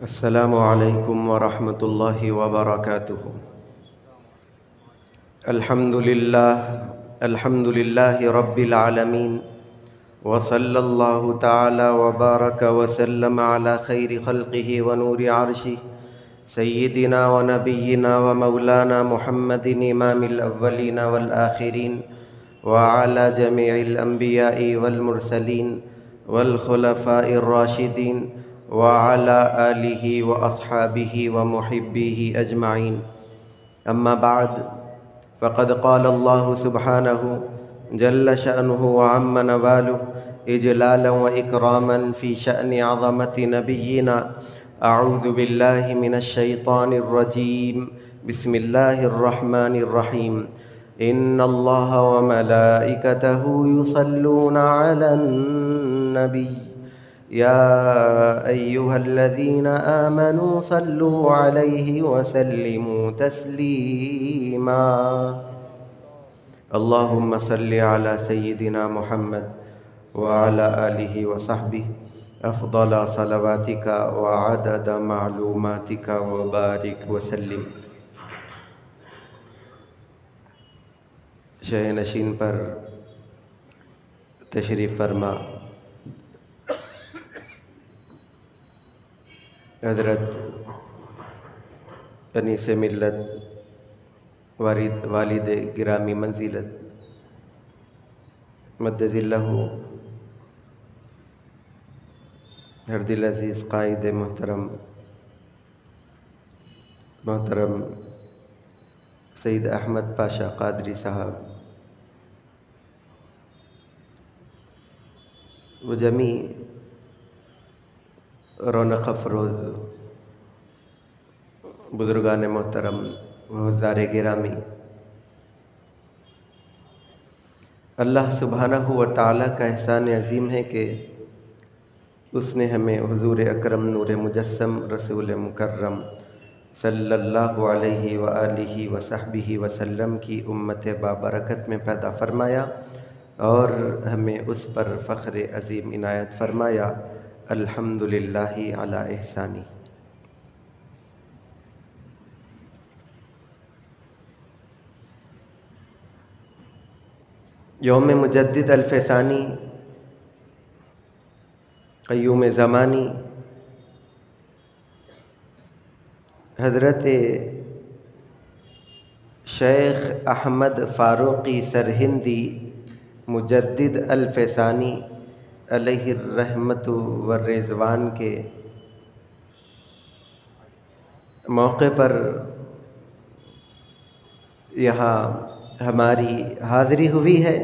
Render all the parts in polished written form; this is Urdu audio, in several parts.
السلام علیکم ورحمۃ اللہ وبرکاتہ۔ الحمد للہ رب العالمین، وصلی اللہ تعالی وبارک وسلم علی خیر خلقہ ونور عرشہ سیدنا ونبینا ومولانا محمد امام الاولین والآخرین، وعلی جمیع الانبیاء والمرسلین والخلفاء الراشدین، وعلى آلہ واصحابہ ومحبیہ اجمعین۔ اما بعد، فقد قال اللہ سبحانہ جل شأنہ وعم نوالہ اجلالا واکراما فی شأن عظمت نبینا۔ اعوذ باللہ من الشیطان الرجیم، بسم اللہ الرحمن الرحیم۔ ان اللہ وملائکتہ یصلون علی النبی یا ایہا الذین آمنوا صلوا علیہ وسلموا تسلیما۔ اللہم صل علی سیدنا محمد وعلی آلہ وصحبہ افضل صلواتک وعدد معلوماتک وبارک وسلم۔ شہ نشین پر تشریف فرما حضرت انیس ملت والد گرامی منزلت مد ذلہ ہر دل عزیز قائد محترم سید احمد پاشا قادری صاحب، وہ جمی رونق افروز بزرگان محترم و حضار گرامی، اللہ سبحانہ و تعالیٰ کا احسان عظیم ہے کہ اس نے ہمیں حضور اکرم نور مجسم رسول مکرم صلی اللہ علیہ وآلہ وصحبہ وسلم کی امت بابرکت میں پیدا فرمایا اور ہمیں اس پر فخر عظیم عنایت فرمایا۔ الحمد للہ علی احسانی۔ یوم مجدد الف ثانی، قیوم زمانی، حضرت شیخ احمد فاروقی سرہندی مجدد الف ثانی علیہ الرحمت والرضوان کے موقع پر یہاں ہماری حاضری ہوئی ہے۔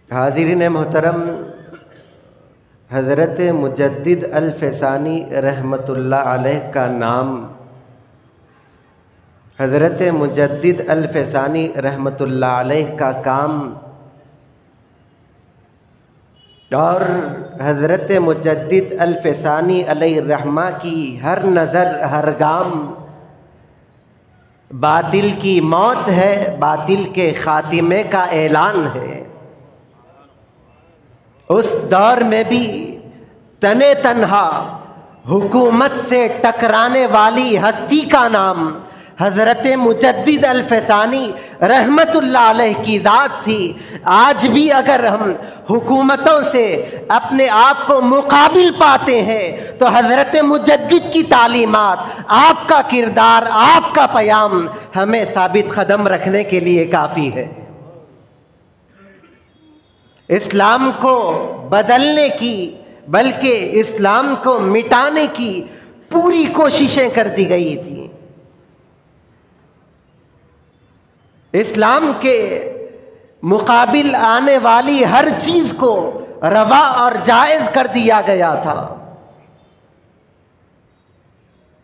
حاضرین محترم، حضرت مجدد الف ثانی رحمۃ اللہ علیہ کا نام، حضرت مجدد الف ثانی رحمۃ اللہ علیہ کا کام اور حضرت مجدد الف ثانی علیہ الرحمہ کی ہر نظر ہر گام باطل کی موت ہے، باطل کے خاتمے کا اعلان ہے۔ اس دور میں بھی تنے تنہا حکومت سے ٹکرانے والی ہستی کا نام حضرت مجدد الف ثانی رحمت اللہ علیہ کی ذات تھی۔ آج بھی اگر ہم حکومتوں سے اپنے آپ کو مقابل پاتے ہیں تو حضرت مجدد کی تعلیمات، آپ کا کردار، آپ کا پیام ہمیں ثابت قدم رکھنے کے لیے کافی ہے۔ اسلام کو بدلنے کی بلکہ اسلام کو مٹانے کی پوری کوششیں کر دی گئی تھیں۔ اسلام کے مقابل آنے والی ہر چیز کو روا اور جائز کر دیا گیا تھا،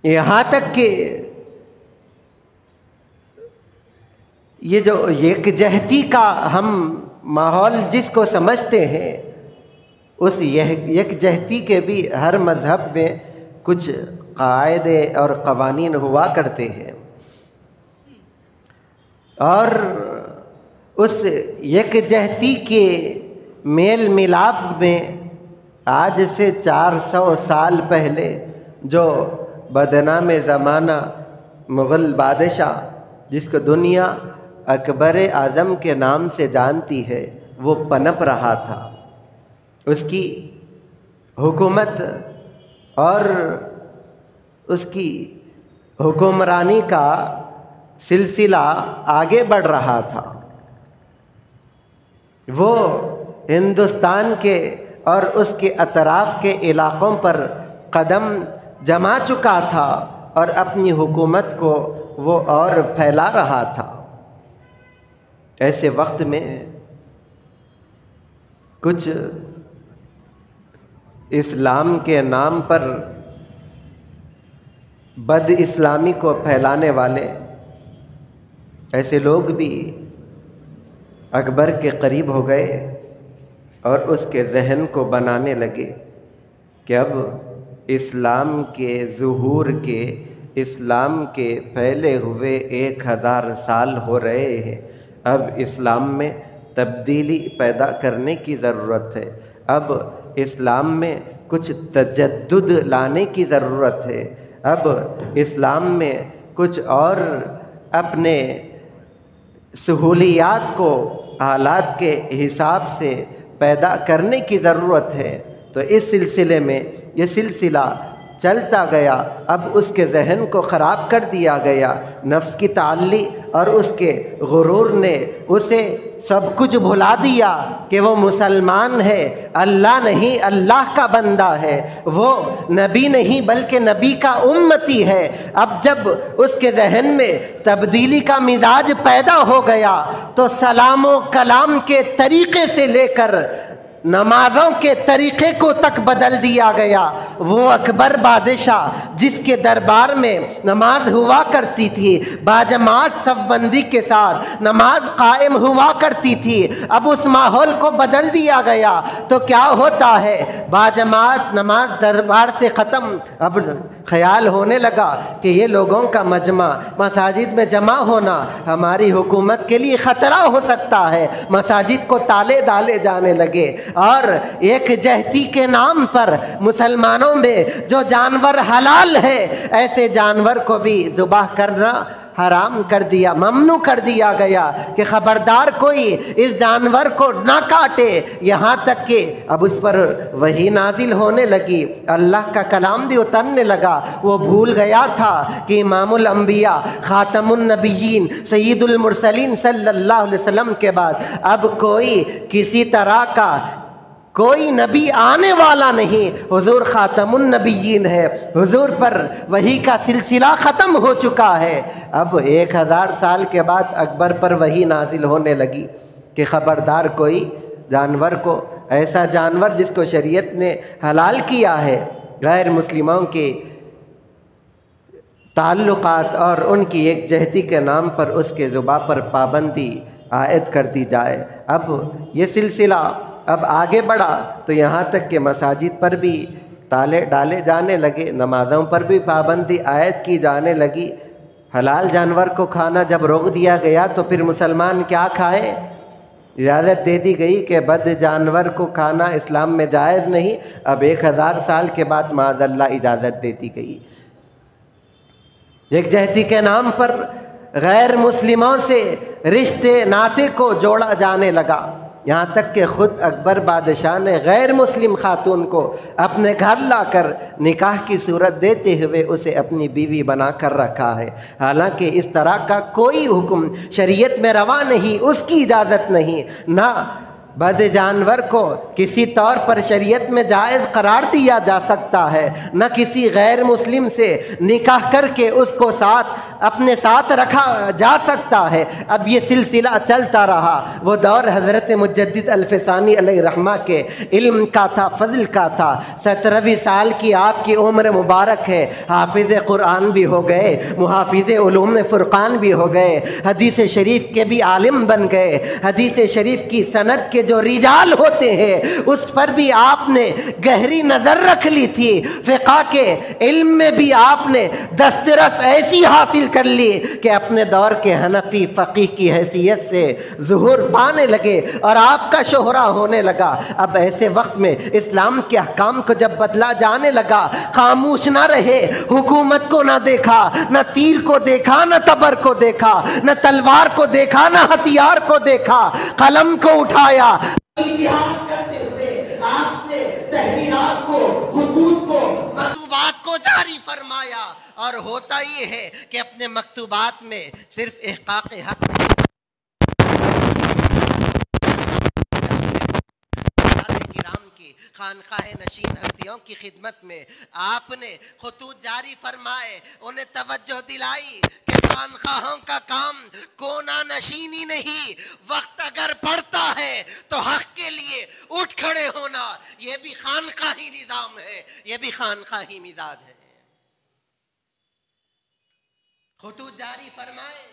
یہاں تک کہ یہ جو یکجہتی کا ہم ماحول جس کو سمجھتے ہیں، اس یکجہتی کے بھی ہر مذہب میں کچھ قاعدے اور قوانین ہوا کرتے ہیں، اور اس یکجہتی کے میل ملاپ میں آج سے 400 سال پہلے جو بدنام زمانہ مغل بادشاہ جس کو دنیا اکبر اعظم کے نام سے جانتی ہے وہ پنپ رہا تھا، اس کی حکومت اور اس کی حکمرانی کا سلسلہ آگے بڑھ رہا تھا۔ وہ ہندوستان کے اور اس کے اطراف کے علاقوں پر قدم جما چکا تھا اور اپنی حکومت کو وہ اور پھیلا رہا تھا۔ ایسے وقت میں کچھ اسلام کے نام پر بد اسلامی کو پھیلانے والے ایسے لوگ بھی اکبر کے قریب ہو گئے اور اس کے ذہن کو بنانے لگے کہ اب اسلام کے ظہور کے، اسلام کے پھیلے ہوئے 1000 سال ہو رہے ہیں، اب اسلام میں تبدیلی پیدا کرنے کی ضرورت ہے، اب اسلام میں کچھ تجدد لانے کی ضرورت ہے، اب اسلام میں کچھ اور اپنے سہولیات کو حالات کے حساب سے پیدا کرنے کی ضرورت ہے۔ تو اس سلسلے میں یہ سلسلہ چلتا گیا، اب اس کے ذہن کو خراب کر دیا گیا، نفس کی تعلی اور اس کے غرور نے اسے سب کچھ بھلا دیا کہ وہ مسلمان ہے، اللہ نہیں اللہ کا بندہ ہے، وہ نبی نہیں بلکہ نبی کا امتی ہے۔ اب جب اس کے ذہن میں تبدیلی کا مزاج پیدا ہو گیا تو سلام و کلام کے طریقے سے لے کر نمازوں کے طریقے کو تک بدل دیا گیا۔ وہ اکبر بادشاہ جس کے دربار میں نماز ہوا کرتی تھی، باجماعت صف بندی کے ساتھ نماز قائم ہوا کرتی تھی، اب اس ماحول کو بدل دیا گیا تو کیا ہوتا ہے، باجماعت نماز دربار سے ختم، اب خیال ہونے لگا کہ یہ لوگوں کا مجمع مساجد میں جمع ہونا ہماری حکومت کے لیے خطرہ ہو سکتا ہے، مساجد کو تالے ڈالے جانے لگے اور ایک جہتی کے نام پر مسلمانوں میں جو جانور حلال ہے ایسے جانور کو بھی ذبح کرنا حرام کر دیا، ممنوع کر دیا گیا کہ خبردار کوئی اس جانور کو نہ کاٹے، یہاں تک کہ اب اس پر وحی نازل ہونے لگی، اللہ کا کلام بھی اترنے لگا۔ وہ بھول گیا تھا کہ امام الانبیاء خاتم النبیین سید المرسلین صلی اللہ علیہ وسلم کے بعد اب کوئی کسی طرح کا کوئی نبی آنے والا نہیں، حضور خاتم النبیین ہے، حضور پر وحی کا سلسلہ ختم ہو چکا ہے۔ اب 1000 سال کے بعد اکبر پر وحی نازل ہونے لگی کہ خبردار کوئی جانور کو، ایسا جانور جس کو شریعت نے حلال کیا ہے، غیر مسلموں کے تعلقات اور ان کی ایک جہتی کے نام پر اس کے ذبح پر پابندی عائد کر دی جائے۔ اب یہ سلسلہ اب آگے بڑھا تو یہاں تک کہ مساجد پر بھی تالے ڈالے جانے لگے، نمازوں پر بھی پابندی عائد کی جانے لگی۔ حلال جانور کو کھانا جب روک دیا گیا تو پھر مسلمان کیا کھائے؟ اجازت دے دی گئی کہ بد جانور کو کھانا اسلام میں جائز نہیں، اب 1000 سال کے بعد معاذ اللہ اجازت دے دی گئی۔ ایک جہتی کے نام پر غیر مسلموں سے رشتے ناطے کو جوڑا جانے لگا، یہاں تک کہ خود اکبر بادشاہ نے غیر مسلم خاتون کو اپنے گھر لا کر نکاح کی صورت دیتے ہوئے اسے اپنی بیوی بنا کر رکھا ہے، حالانکہ اس طرح کا کوئی حکم شریعت میں روا نہیں، اس کی اجازت نہیں، نہ بد جانور کو کسی طور پر شریعت میں جائز قرار دیا جا سکتا ہے، نہ کسی غیر مسلم سے نکاح کر کے اس کو اپنے ساتھ رکھا جا سکتا ہے۔ اب یہ سلسلہ چلتا رہا، وہ دور حضرت مجدد الفسانی علیہ رحمہ کے علم کا تھا، فضل کا تھا، 17ویں سال کی آپ کی عمر مبارک ہے، حافظ قرآن بھی ہو گئے، محافظ علوم فرقان بھی ہو گئے، حدیث شریف کے بھی عالم بن گئے، حدیث شریف کی سند کے کے جو رجال ہوتے ہیں اس پر بھی آپ نے گہری نظر رکھ لی تھی، فقہ کے علم میں بھی آپ نے دسترس ایسی حاصل کر لی کہ اپنے دور کے حنفی فقیہ کی حیثیت سے ظہور پانے لگے اور آپ کا شہرہ ہونے لگا۔ اب ایسے وقت میں اسلام کے احکام کو جب بدلا جانے لگا، خاموش نہ رہے، حکومت کو نہ دیکھا، نہ تیر کو دیکھا، نہ تبر کو دیکھا، نہ تلوار کو دیکھا، نہ ہتھیار کو دیکھا، قلم کو اٹھایا، اتحاد کرتے ہوئے آپ نے تحریرات کو، خطوط کو، مکتوبات کو جاری فرمایا۔ اور ہوتا یہ ہے کہ اپنے مکتوبات میں صرف احقاق حق نہیں، کرام کی خانقاہ نشین ہستیوں کی خدمت میں آپ نے خطوط جاری فرمائے، انہیں توجہ دلائی کہ خانقاہوں کا کام کونا نشینی نہیں، وقت اگر پڑتا ہے تو حق کے لیے اٹھ کھڑے ہونا، یہ بھی خانقاہی نظام ہے، یہ بھی خانقاہی مزاج ہے۔ خطوط جاری فرمائے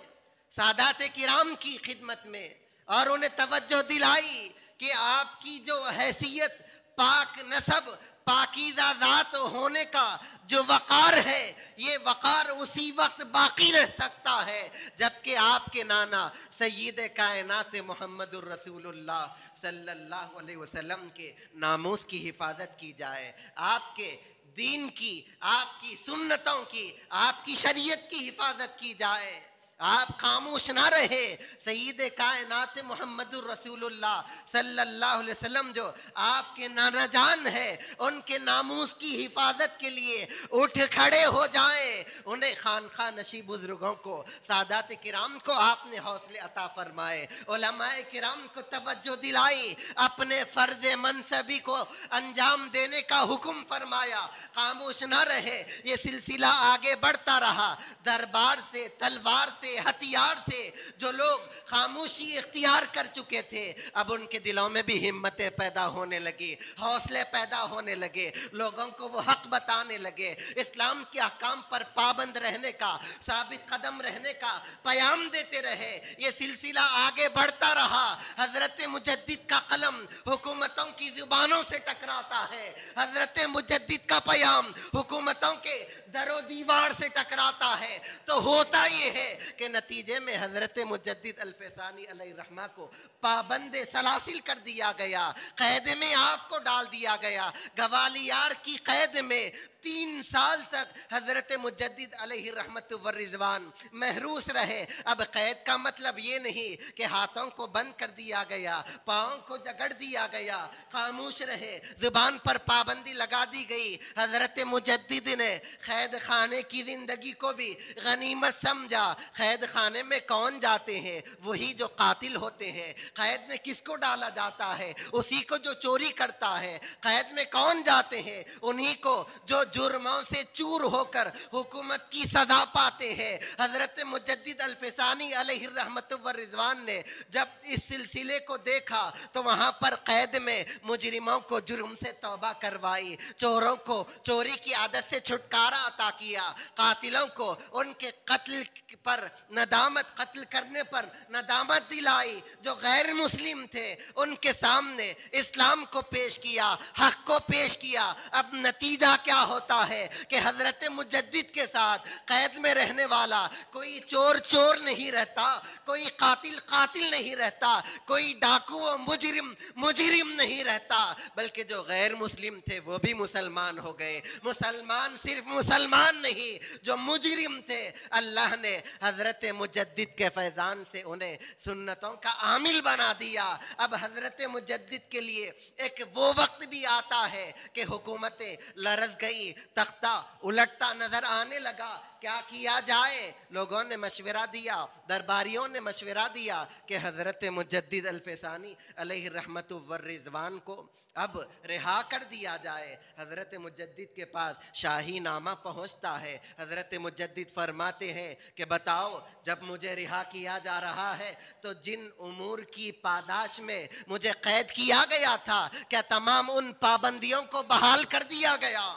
سادات کرام کی خدمت میں اور انہیں توجہ دلائی کہ آپ کی جو حیثیت پاک نسب، پاکیزہ ذات ہونے کا جو وقار ہے، یہ وقار اسی وقت باقی رہ سکتا ہے جبکہ آپ کے نانا سید کائنات محمد الرسول اللہ صلی اللہ علیہ وسلم کے ناموس کی حفاظت کی جائے، آپ کے دین کی، آپ کی سنتوں کی، آپ کی شریعت کی حفاظت کی جائے۔ آپ خاموش نہ رہے، سید کائنات محمد الرسول اللہ صلی اللہ علیہ وسلم جو آپ کے نانا جان ہے، ان کے ناموس کی حفاظت کے لیے اٹھ کھڑے ہو جائیں۔ انہیں خانقاہ نشی بزرگوں کو، سادات کرام کو آپ نے حوصلے عطا فرمائے، علماء کرام کو توجہ دلائی، اپنے فرض منصبی کو انجام دینے کا حکم فرمایا، خاموش نہ رہے۔ یہ سلسلہ آگے بڑھتا رہا، دربار سے، تلوار سے، ہتھیار سے جو لوگ خاموشی اختیار کر چکے تھے، اب ان کے دلوں میں بھی ہمتیں پیدا ہونے لگی، حوصلے پیدا ہونے لگے، لوگوں کو وہ حق بتانے لگے، اسلام کے احکام پر پابند رہنے کا، ثابت قدم رہنے کا پیام دیتے رہے۔ یہ سلسلہ آگے بڑھتا رہا، حضرت مجدد کا قلم حکومتوں کی زبانوں سے ٹکراتا ہے، حضرت مجدد کا پیام حکومتوں کے در و دیوار سے ٹکراتا ہے، تو ہوتا یہ ہے کہ نتیجے میں حضرت مجدد الفسانی علیہ الرحمہ کو پابند سلاسل کر دیا گیا، قید میں آپ کو ڈال دیا گیا، گوالیار کی قید میں 3 سال تک حضرت مجدد علیہ الرحمت والرضوان محروس رہے۔ اب قید کا مطلب یہ نہیں کہ ہاتھوں کو بند کر دیا گیا، پاؤں کو جکڑ دیا گیا، خاموش رہے، زبان پر پابندی لگا دی گئی۔ حضرت مجدد نے قید خانے کی زندگی کو بھی غنیمت سمجھا۔ قید خانے میں کون جاتے ہیں؟ وہی جو قاتل ہوتے ہیں۔ قید میں کس کو ڈالا جاتا ہے؟ اسی کو جو چوری کرتا ہے۔ قید میں کون جاتے ہیں؟ انہی کو جو جرموں سے چور ہو کر حکومت کی سزا پاتے ہیں۔ حضرت مجدد الفسانی علیہ الرحمت والرضوان نے جب اس سلسلے کو دیکھا تو وہاں پر قید میں مجرموں کو جرم سے توبہ کروائی، چوروں کو چوری کی عادت سے چھٹکارا عطا کیا، قاتلوں کو ان کے قتل پر ندامت، قتل کرنے پر ندامت دلائی، جو غیر مسلم تھے ان کے سامنے اسلام کو پیش کیا، حق کو پیش کیا۔ اب نتیجہ کیا ہوتا ہے کہ حضرت مجدد کے ساتھ قید میں رہنے والا کوئی چور چور نہیں رہتا، کوئی قاتل قاتل نہیں رہتا، کوئی ڈاکو و مجرم مجرم نہیں رہتا، بلکہ جو غیر مسلم تھے وہ بھی مسلمان ہو گئے۔ مسلمان صرف مسلمان نہیں، جو مجرم تھے اللہ نے حضرت مجدد کے فیضان سے انہیں سنتوں کا عامل بنا دیا۔ اب حضرت مجدد کے لیے ایک وہ وقت بھی آتا ہے کہ حکومتیں لرز گئی، تختہ الٹتا نظر آنے لگا، کیا کیا جائے؟ لوگوں نے مشورہ دیا، درباریوں نے مشورہ دیا کہ حضرت مجدد الفسانی علیہ الرحمت والرضوان کو اب رہا کر دیا جائے۔ حضرت مجدد کے پاس شاہی نامہ پہنچتا ہے، حضرت مجدد فرماتے ہیں کہ بتاؤ، جب مجھے رہا کیا جا رہا ہے تو جن امور کی پاداش میں مجھے قید کیا گیا تھا، کیا تمام ان پابندیوں کو بحال کر دیا گیا؟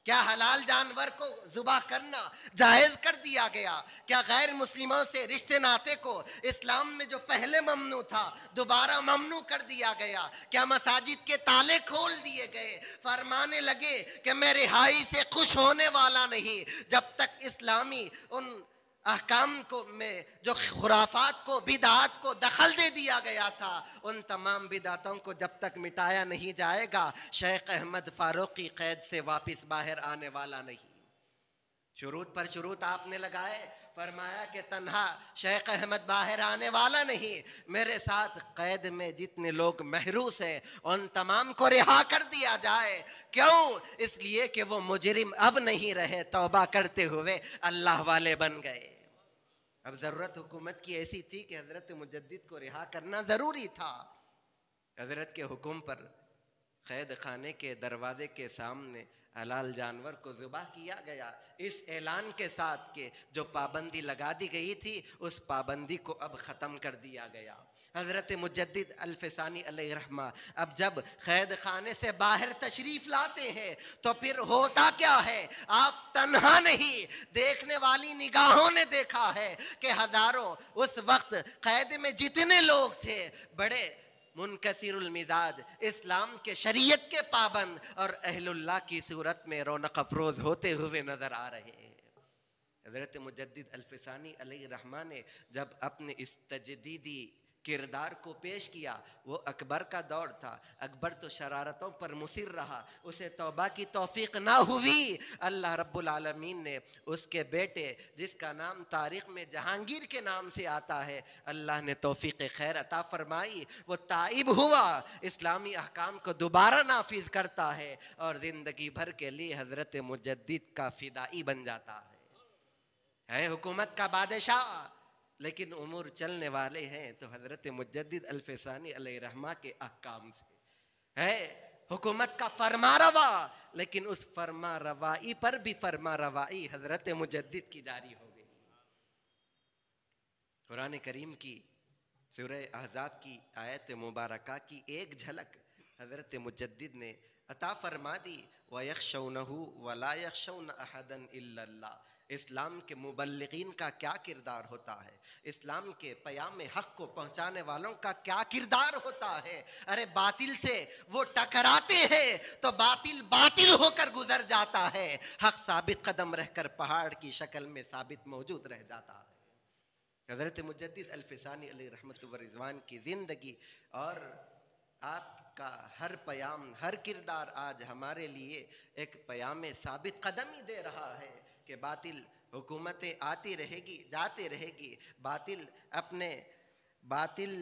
کیا حلال جانور کو ذبح کرنا جائز کر دیا گیا؟ کیا غیر مسلموں سے رشتے ناطے کو اسلام میں جو پہلے ممنوع تھا دوبارہ ممنوع کر دیا گیا؟ کیا مساجد کے تالے کھول دیے گئے؟ فرمانے لگے کہ میں رہائی سے خوش ہونے والا نہیں جب تک اسلامی ان احکام کو میں جو خرافات کو بدعات کو دخل دے دیا گیا تھا ان تمام بدعتوں کو جب تک مٹایا نہیں جائے گا شیخ احمد فاروقی قید سے واپس باہر آنے والا نہیں۔ شروط پر شروط آپ نے لگائے، فرمایا کہ تنہا شیخ احمد باہر آنے والا نہیں، میرے ساتھ قید میں جتنے لوگ محروس ہیں ان تمام کو رہا کر دیا جائے۔ کیوں؟ اس لیے کہ وہ مجرم اب نہیں رہے، توبہ کرتے ہوئے اللہ والے بن گئے۔ اب ضرورت حکومت کی ایسی تھی کہ حضرت مجدد کو رہا کرنا ضروری تھا۔ حضرت کے حکم پر قید خانے کے دروازے کے سامنے حلال جانور کو ذبح کیا گیا، اس اعلان کے ساتھ کہ جو پابندی لگا دی گئی تھی اس پابندی کو اب ختم کر دیا گیا۔ حضرت مجدد الفسانی علیہ رحمہ اب جب قید خانے سے باہر تشریف لاتے ہیں تو پھر ہوتا کیا ہے؟ آپ تنہا نہیں، دیکھنے والی نگاہوں نے دیکھا ہے کہ ہزاروں اس وقت قید میں جتنے لوگ تھے بڑے منکسر المزاج، اسلام کے شریعت کے پابند اور اہل اللہ کی صورت میں رونق افروز ہوتے ہوئے نظر آ رہے ہیں۔ حضرت مجدد الفسانی علیہ رحمہ نے جب اپنے اس تجدیدی کردار کو پیش کیا، وہ اکبر کا دور تھا، اکبر تو شرارتوں پر مصر رہا، اسے توبہ کی توفیق نہ ہوئی۔ اللہ رب العالمین نے اس کے بیٹے جس کا نام تاریخ میں جہانگیر کے نام سے آتا ہے، اللہ نے توفیق خیر عطا فرمائی، وہ تائب ہوا، اسلامی احکام کو دوبارہ نافذ کرتا ہے اور زندگی بھر کے لیے حضرت مجدد کا فدائی بن جاتا ہے حکومت کا بادشاہ، لیکن امور چلنے والے ہیں تو حضرت مجدد الفسانی علیہ رحمہ کے احکام سے ہے، حکومت کا فرما روا، لیکن اس فرما روائی پر بھی فرما روائی حضرت مجدد کی جاری ہو گئی۔ قرآن کریم کی سورہ احزاب کی آیت مبارکہ کی ایک جھلک حضرت مجدد نے عطا فرما دی، وَيَخْشَوْنَهُ وَلَا يَخْشَوْنَ أَحَدًا إِلَّا اللَّهِ۔ اسلام کے مبلغین کا کیا کردار ہوتا ہے، اسلام کے پیام حق کو پہنچانے والوں کا کیا کردار ہوتا ہے۔ ارے باطل سے وہ ٹکراتے ہیں تو باطل باطل ہو کر گزر جاتا ہے، حق ثابت قدم رہ کر پہاڑ کی شکل میں ثابت موجود رہ جاتا ہے۔ حضرت مجدد الفسانی علیہ رحمت و رضوان کی زندگی اور آپ کا ہر پیام، ہر کردار آج ہمارے لیے ایک پیام ثابت قدمی دے رہا ہے کہ باطل حکومتیں آتی رہے گی، جاتے رہے گی، باطل اپنے باطل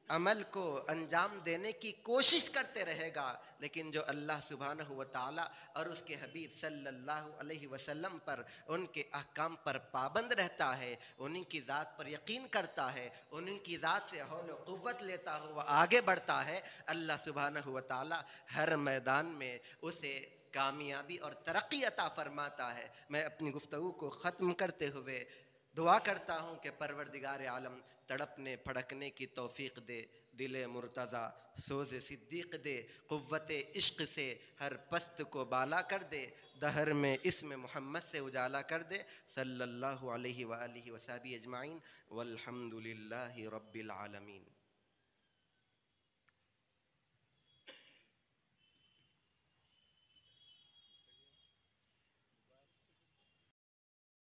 عمل کو انجام دینے کی کوشش کرتے رہے گا، لیکن جو اللہ سبحانہ وتعالی اور اس کے حبیب صلی اللہ علیہ وسلم پر، ان کے احکام پر پابند رہتا ہے، انہی کی ذات پر یقین کرتا ہے، انہی کی ذات سے حول و قوت لیتا ہوا آگے بڑھتا ہے، اللہ سبحانہ وتعالی ہر میدان میں اسے کامیابی اور ترقی عطا فرماتا ہے۔ میں اپنی گفتگو کو ختم کرتے ہوئے دعا کرتا ہوں کہ پروردگار عالم تڑپنے پھڑکنے کی توفیق دے، دل مرتضیٰ سوز صدیق دے، قوت عشق سے ہر پست کو بالا کر دے، دہر میں اسم محمد سے اجالا کر دے، صلی اللہ علیہ وآلہ وصحبہ اجمعین، والحمد للہ رب العالمین۔